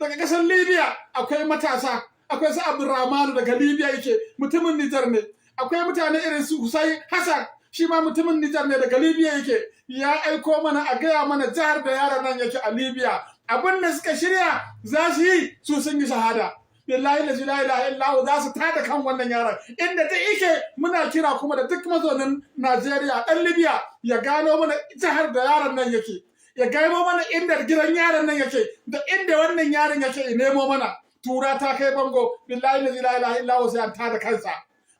daga ƙasar Libya akwai matasa, akwai su Abdulrahman daga Libya yake mutumin Nijar ne, akwai mutane irin su Hussein Hassan shi ma mutumin Nijar ne daga Libya yake, ya aiko mana a gaya mana jihar da yaron nan yake a Libya, abin da suka shirya za su yi su sun yi shahada. Billahi la ilaha illallah za su tada kan wannan yaron inda ta ike muna kira kuma da duk mazaunin Najeriya dan Libya ya gano mana jihar da yaron nan yake, ya gano mana inda gidan yaron nan yake da inda wannan yaron yake ya nemo mana. Tura ta kai bango, billahi la ilaha illallah sai an tada kansa,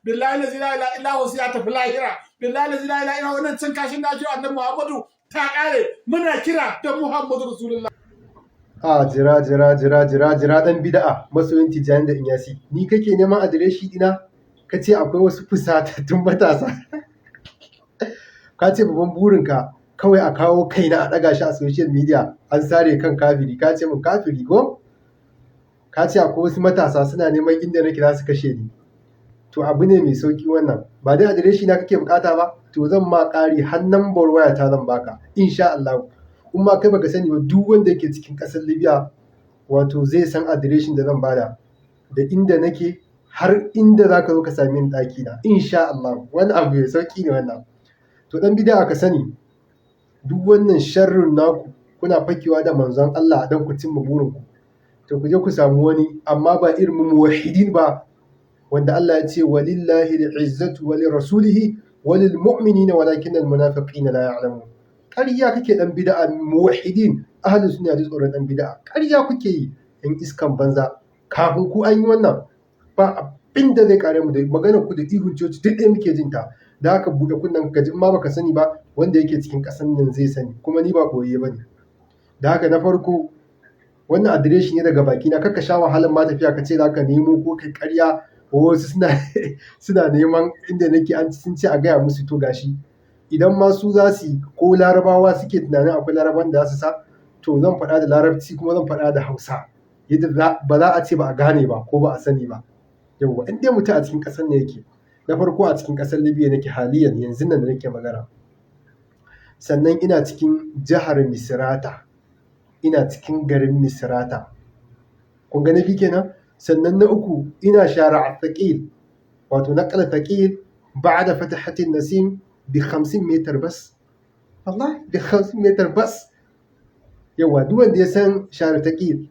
billahi la ilaha illallah sai ya tafi lahira, billahi la ilaha illallah wannan cin kashin da ake annabi Muhammadu ta kare, muna kira da Muhammadu Rasulullah. Jira dan bid'a masoyin Tijjani da Inyasi, ni kake neman adireshi dina kace akwai wasu fusatattun matasa kace babban burinka kawai a kawo kaina a daga shi a social media an sare kan kafiri, kace mun kafiri ko kace akwai wasu matasa suna neman inda nake za su kashe ni. To abu ne mai sauki wannan, ba dai adireshi na kake bukata ba, to zan ma ƙari har number waya ta zan baka insha Allah. Kuma kai baka sani ba, duk wanda yake cikin ƙasar Libya wato zai san adireshin da zan bada da inda nake har inda zaka zo ka same ni ɗaki na insha Allah. Wani abu mai sauki ne wannan. To dan bid'a ka sani duk wannan sharrin naku kuna fakewa da manzon Allah dan ku cimma burinku, to ku je ku samu wani amma ba irin muwahhidin ba wanda Allah ya ce walillahi al-izzatu wa lirasulihi wa lil mu'minina walakin al-munafiqina la ya'lamun. Ƙarya kake dan bid'a muwahhidin ahlus sunna da tsoron dan bid'a, ƙarya kuke yi in iskan banza. Kafin ku an yi wannan ba abin da zai kare mu da magana ku da ihun coci duk ɗaya muke jin ta. Da haka buɗe kunnen ka ji in ma baka sani ba wanda yake cikin ƙasar nan zai sani, kuma ni ba koyi bane. Da haka na farko wannan adireshi ne daga baki na, kakka sha wahalar ma tafiya ka ce zaka nemo ko kai ƙarya wasu suna neman inda nake an sun ce a gaya musu to gashi. Idan ma su za su yi ko larabawa suke tunanin akwai laraban da za su sa, to zan faɗa da larabci kuma zan faɗa da hausa yadda ba za a ce ba a gane ba ko ba a sani ba. Yawwa in dai mutum a cikin ƙasar ne yake, na farko a cikin ƙasar Libya nake haliyan yanzu nan da nake magana, sannan ina cikin jihar Misrata, ina cikin garin Misrata, kun ga na biyu kenan. Sannan na uku ina shara'a Thaqil, wato naqla Thaqil ba'da fatahatin Nasim ب50 متر بس، والله ب50 متر بس. yawa duk wanda ya san share Thaqil,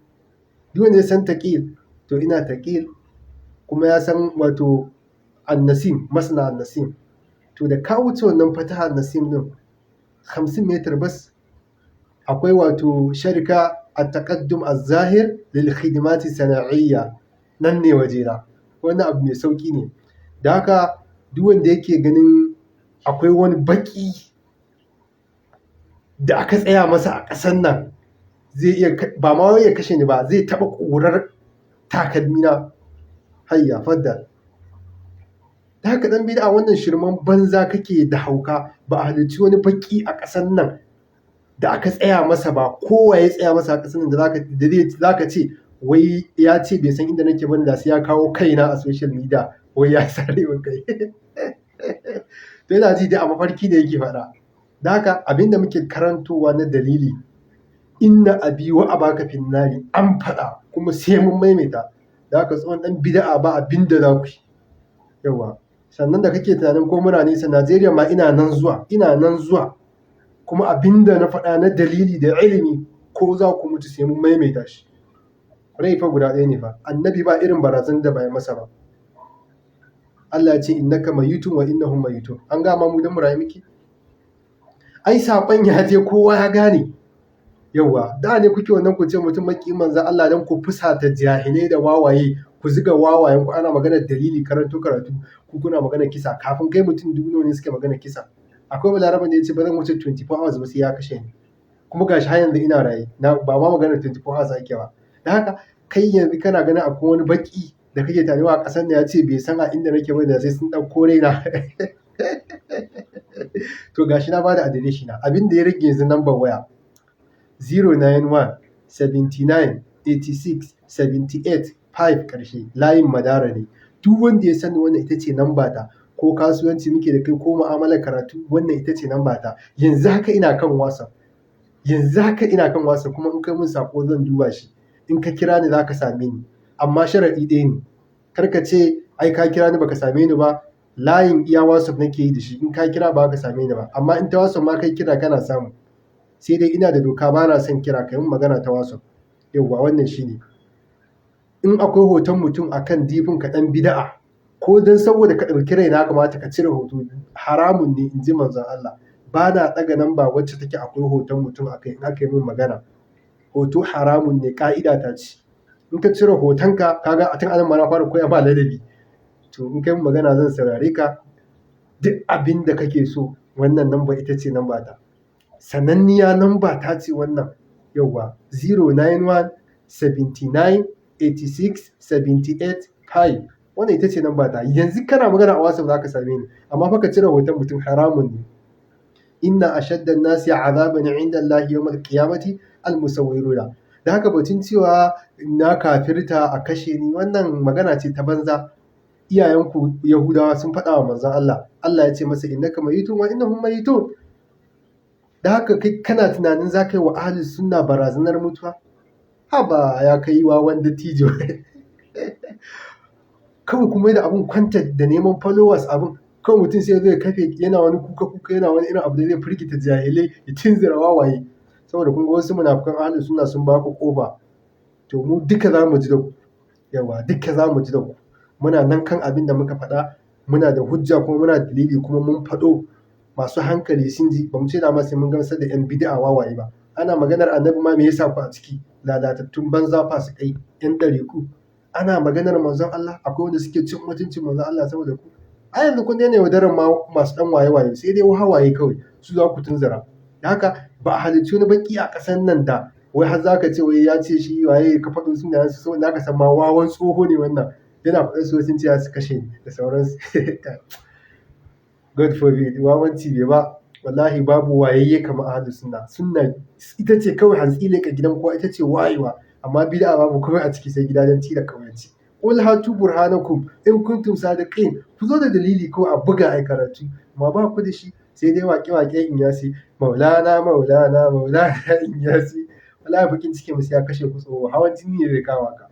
duk wanda ya san Thaqil to ina Thaqil, kuma ya san wato An-Nasim, masna An-Nasim, to da ka wuce wannan fataha An-Nasim din 50 metar bas akwai wato sharika at-taqaddum az-zahir lil khidmat sana'iyya, nan ne wajena. Wannan abu mai sauki ne. Da haka duk wanda yake ganin akwai wani baki da aka tsaya masa a ƙasan nan zai iya ba ma ya kashe ni ba, zai taɓa ƙurar takalmina, hayya fadda. Da haka ɗan bid'a wannan shirman banza kake da hauka, ba a halicci wani baki a ƙasan nan da aka tsaya masa ba, kowa ya tsaya masa a ƙasan nan da zaka ce wai ya ce bai san inda nake bane da sai ya kawo kaina a social media wai ya sare wa kai. To yana ji dai a mafarki da yake faɗa. Da haka abinda muke karantowa na dalili, inna abi wa abaka finnari, an faɗa kuma sai mun maimaita. Da haka tsohon ɗan bid'a ba abinda za ku yi. Yawa sannan da kake tunanin ko muna nesa, Najeriya ma ina nan zuwa kuma abinda na faɗa na dalili da ilimi ko za ku mutu sai mun maimaita shi. Rai fa guda ɗaya ne fa, annabi ba irin barazan da bai masa ba. Allah ya ce innaka mayitun wa innahum mayitun, an gama mu dan mu rayu miki. Ai saban ya je kowa ya gane. Yawa da ne kuke wannan ku ce mutum maki manzan Allah dan ku fusata jahilai da wawaye, ku ziga wawayen ku ana magana dalili karatu ku kuna magana kisa. Kafin kai mutum dubu ne suke magana kisa. Akwai balaraban da ya ce ba zan wuce 24 hours ba sai ya kashe ni, kuma gashi har yanzu ina raye, ba ma magana 24 hours ake ba. Da haka kai yanzu kana ganin akwai wani baki da kake tarewa a ƙasar da ya ce bai san a inda nake ba da sai sun ɗauko raina. To gashi na bada adireshi na, abin da ya rage yanzu number waya 091 79 86 78 5 ƙarshe, layin Madara ne. Duk wanda ya sani wannan ita ce namba ta, ko kasuwanci muke da kai ko mu'amalar karatu, wannan ita ce namba ta. Yanzu haka ina kan WhatsApp kuma in kai mun sako zan duba shi. in ka kira ni za ka same ni, amma sharaɗi ɗaya ne, kar ka ce ai ka kira ni baka same ni ba, layin iya WhatsApp nake yi da shi, in ka kira ba ka same ni ba, amma in ta WhatsApp ma kai kira kana samu, sai dai ina da doka ba na son kira ka yi magana ta WhatsApp. Yawwa wannan shi ne. In akwai hoton mutum akan difin ka ɗan bida'a, ko don saboda ka ɗauki raina ya kamata ka cire hoto, haramun ne in ji manzon Allah. Ba na ɗaga namba wacce take akwai hoton mutum a kai in aka yi min magana. Hoto haramun ne, ƙa'ida ta ce. In ka cire hotonka, kaga a tun anan ma na fara koya ma ladabi. To in kai min magana zan saurare ka, duk abin da kake so, wannan namba ita ce namba ta. Sananniya namba ta ce wannan, yauwa 091 79 86 78 5. Wannan ita ce namba ta. Yanzu kana magana a WhatsApp za ka same ni, amma fa ka cire hoton mutum haramun ne. Inna ashaddan nasi azaban inda Allah yawmal qiyamati al-musawwiruna. Da haka batun cewa na kafirta a kashe ni, wannan magana ce ta banza. Iyayenku Yahudawa sun faɗa wa manzon Allah, Allah ya ce masa innaka mayitun wa innahum mayitun. Da haka kai kana tunanin za ka yi wa ahlus sunna barazanar mutuwa? Haba ya kai wawan dattijo. Kawai kuma da abun kwanta da neman followers abun, kawai mutum sai zai kafe yana wani kuka yana wani irin abu da zai firgita jahilai ya tunzura wawaye, saboda kun ga wasu munafukan ahlus sunna sun ba ku kofa. To mu duka za mu ji da ku, yawa duka za mu ji da ku. Muna nan kan abin da muka faɗa, muna da hujja kuma muna da dalili kuma mun faɗo, masu hankali sun ji. Ba mu ce da ma sai mun gamsar da yan bid'a wawaye ba. Ana maganar annabi ma me yasa ku a ciki, lalatattun banza fasikai yan ɗariku. Ana maganar manzon Allah, akwai wanda suke cin mutuncin manzon Allah saboda ku. A yanzu kun daina yaudarar ma masu ɗan waye-waye, sai dai hawaye kawai su za ku tunzura. Da haka ba a halicci wani baki a ƙasan nan da wai har za ka ce wai ya ce shi waye ka faɗo sunayen su, saboda ka san ma wawan tsoho ne wannan, yana faɗin su sun ce ya su kashe ni da sauransu. God forbid, wawanci bai ba. Wallahi babu wayayye kamar ahlus sunna. Sunna ita ce kawai hantsi leƙa gidan kowa, ita ce wayewa, amma bid'a babu komai a ciki sai gidajenci da ƙauyanci. Qul hatu burhanakum in kuntum sadiqin. Ku zo da dalili ko a buga ai karatu, amma ba ku da shi, sai dai waƙe-waƙe Inyasi, Maulana Maulana Maulana Inyasi. Wallahi bakin cikin mu sai ya kashe ku tsoho, hawan jini ne zai kawo ka.